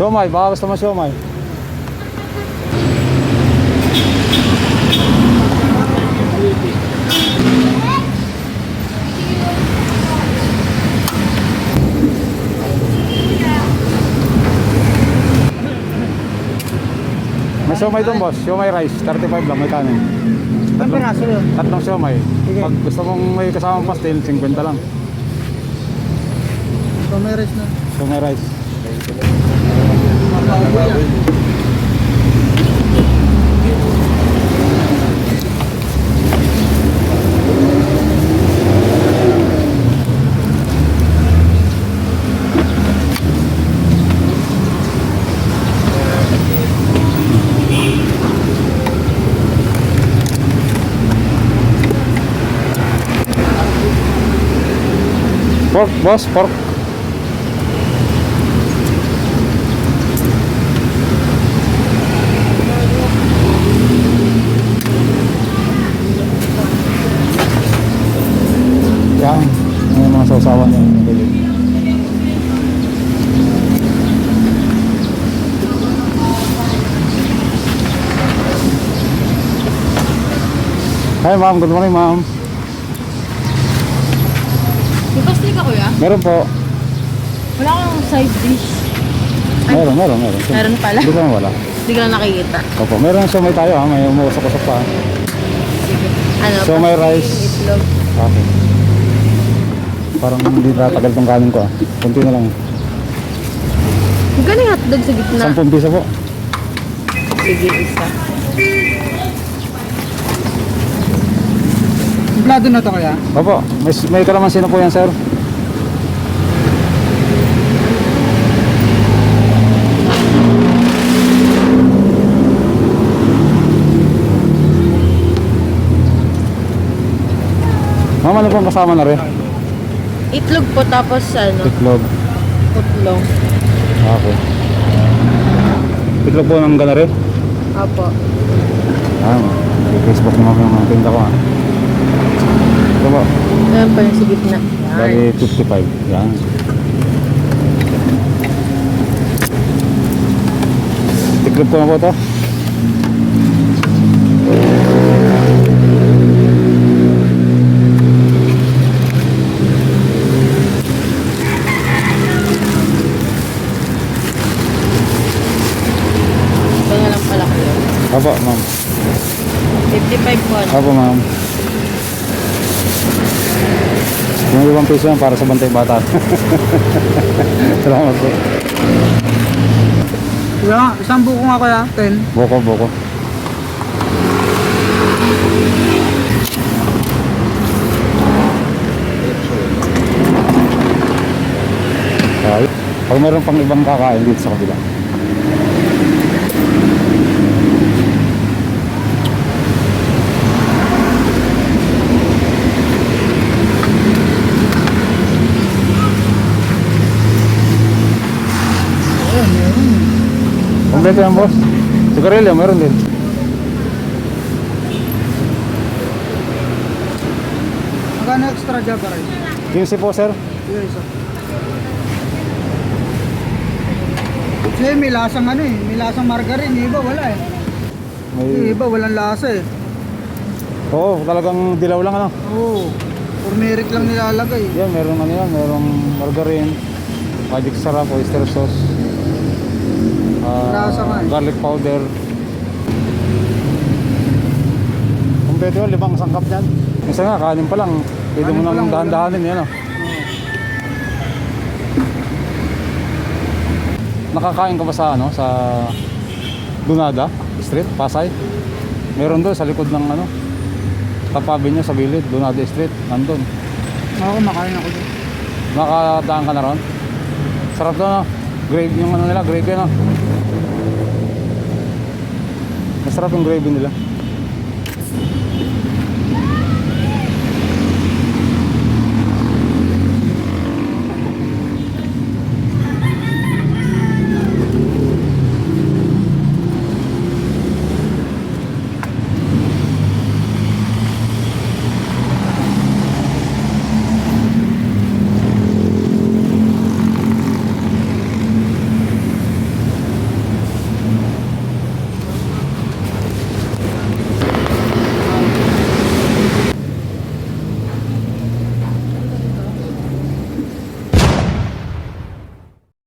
Siomay, baka gusto mo siomay. May siomay doon boss, siomay rice, 35 lang, may kanin. Tatlong siomay. Pag gusto mong may kasamang pastel, 50 lang. Siomay rice na. Siomay rice. Pork, boss, pork. Yan, yung mga sausawan niya. Hi ma'am, good morning ma'am. May pastel ka kuya? Meron po. Wala kang side dish. Meron. Meron pala. Hindi ka wala. Hindi ko lang nakikita. Opo, meron siomay tayo ha, may umuusok-usok pa. Sige. Ano? Siomay pastel, rice. Itlog. Okay. Parang hindi natagal tong kanin ko ah. Kunti na lang. Magkano yung hotdog sa gitna? 10 piso po. Sige, isa. Templado na to kaya? Opo, may kalamansi na po yan sir. Ma'am, ano pong kasama na rin? Itlog po tapos ano? Itlog. Putlong. Okay. Itlog po ng ganare? Apo. Facebook naman po yung tinda ko ha. Ito po. Ayan pa yung sa gitna. Yan. Bali 55. Yan. Itlog po na po ito. Ito na lang pala kuya. Opo ma'am. 55 po. Ano? Opo ma'am. Yung 5 piso yan para sa bantay bata. Salamat po. Kuya, isang buko nga kaya? 10. Boko. Ay, pag meron pang ibang kakain dito sa kabila. Kompleto yan boss. Sigarilyo, meron din. Magkano extra java rice? 15 po sir. Sige, isa. Kasi may lasang ano eh. May lasang margarine. Yung iba wala eh. Yung May... iba walang lasa eh. Oo, talagang dilaw lang ano. Oo. Turmeric lang nilalagay. Yan, meron ano yan, merong margarine, magic sarap, oyster sauce, Lasa nga eh. garlic powder. Kompleto yun, 5 sangkap yan. Isa nga, kanin pa lang. Pwede Kanin mo pa nang lang, dahan-dahanin yan. Nakakain ka ba sa ano, sa Dunada Street, Pasay? Meron doon sa likod ng ano, tapabi niya sa gilid, Dunada Street, nandun. Ako makain ako dun. Nakadaan ka na ron? Sarap doon, no? Gravy, yung ano nila, gravy, no? Masarap yung gravy nila.